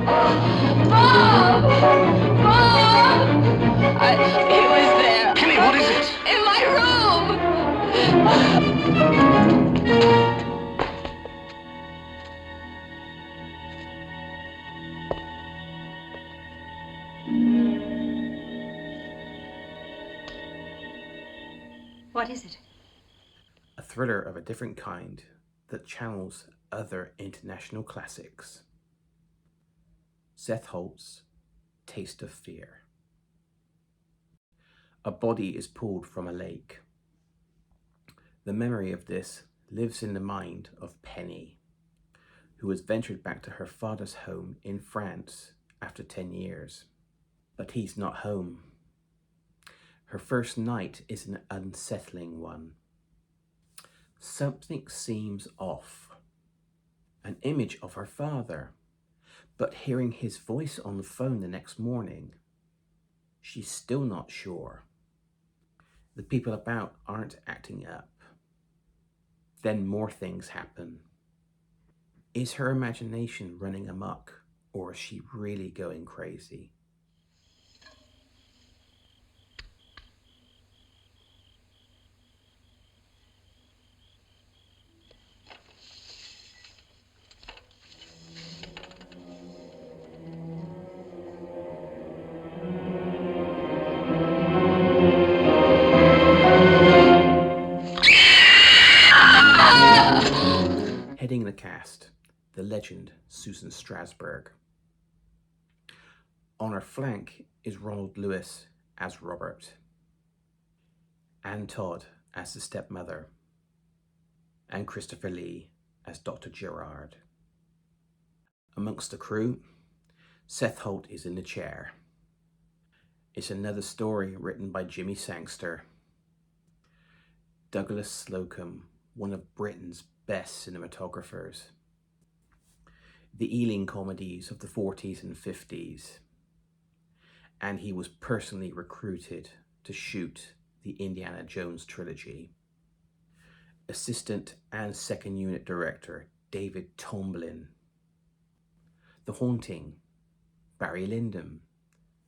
Bob! Bob! He was there. Penny, what is it? In my room! What is it? A thriller of a different kind that channels other international classics. Seth Holt's Taste of Fear. A body is pulled from a lake. The memory of this lives in the mind of Penny, who has ventured back to her father's home in France after 10 years. But he's not home. Her first night is an unsettling one. Something seems off. An image of her father, but hearing his voice on the phone the next morning, she's still not sure. The people about aren't acting up. Then more things happen. Is her imagination running amok, or is she really going crazy? Heading the cast, the legend Susan Strasberg. On her flank is Ronald Lewis as Robert, Anne Todd as the stepmother, and Christopher Lee as Dr. Gerard. Amongst the crew, Seth Holt is in the chair. It's another story written by Jimmy Sangster. Douglas Slocum, one of Britain's best cinematographers. The Ealing comedies of the 40s and 50s. And he was personally recruited to shoot the Indiana Jones trilogy. Assistant and second unit director David Tomblin. The Haunting, Barry Lyndon,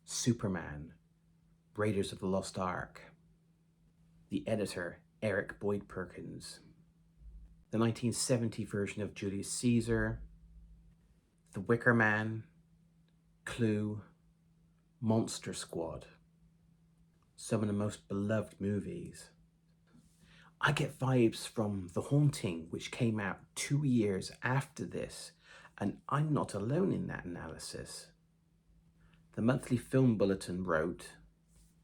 Superman, Raiders of the Lost Ark. The editor Eric Boyd Perkins. The 1970 version of Julius Caesar, The Wicker Man, Clue, Monster Squad. Some of the most beloved movies. I get vibes from The Haunting, which came out 2 years after this, and I'm not alone in that analysis. The Monthly Film Bulletin wrote,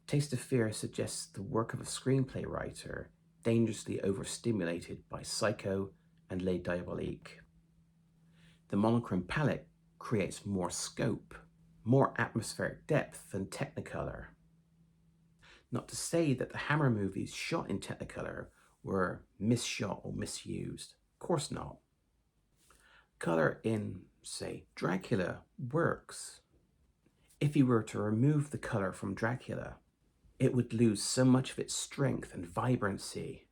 Taste of Fear suggests the work of a screenplay writer dangerously overstimulated by Psycho and Les Diaboliques. The monochrome palette creates more scope, more atmospheric depth than Technicolor. Not to say that the Hammer movies shot in Technicolor were misshot or misused. Of course not. Color in, say, Dracula works. If you were to remove the color from Dracula, it would lose so much of its strength and vibrancy.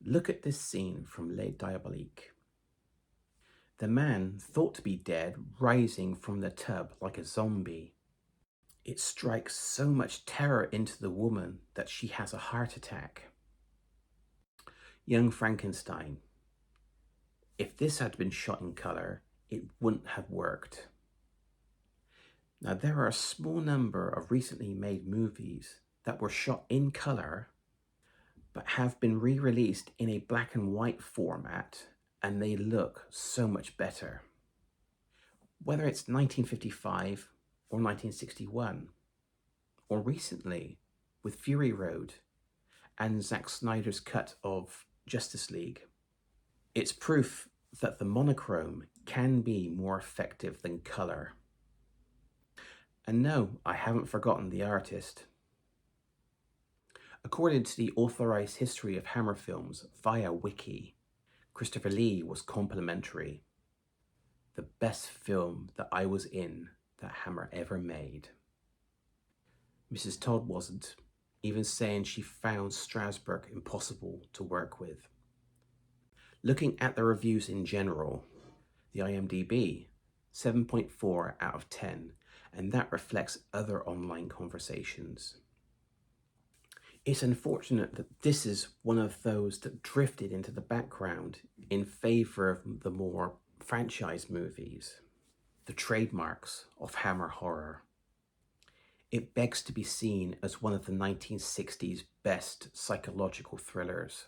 Look at this scene from Les Diaboliques. The man thought to be dead rising from the tub like a zombie. It strikes so much terror into the woman that she has a heart attack. Young Frankenstein. If this had been shot in color, it wouldn't have worked. Now, there are a small number of recently made movies that were shot in color, but have been re-released in a black and white format, and they look so much better. Whether it's 1955 or 1961, or recently with Fury Road and Zack Snyder's cut of Justice League, it's proof that the monochrome can be more effective than color. And no, I haven't forgotten the artist. According to the authorized history of Hammer films via Wiki, Christopher Lee was complimentary. The best film that I was in that Hammer ever made. Mrs. Todd wasn't, even saying she found Strasberg impossible to work with. Looking at the reviews in general, the IMDb, 7.4 out of 10, and that reflects other online conversations. It's unfortunate that this is one of those that drifted into the background in favor of the more franchise movies, the trademarks of Hammer horror. It begs to be seen as one of the 1960s best psychological thrillers.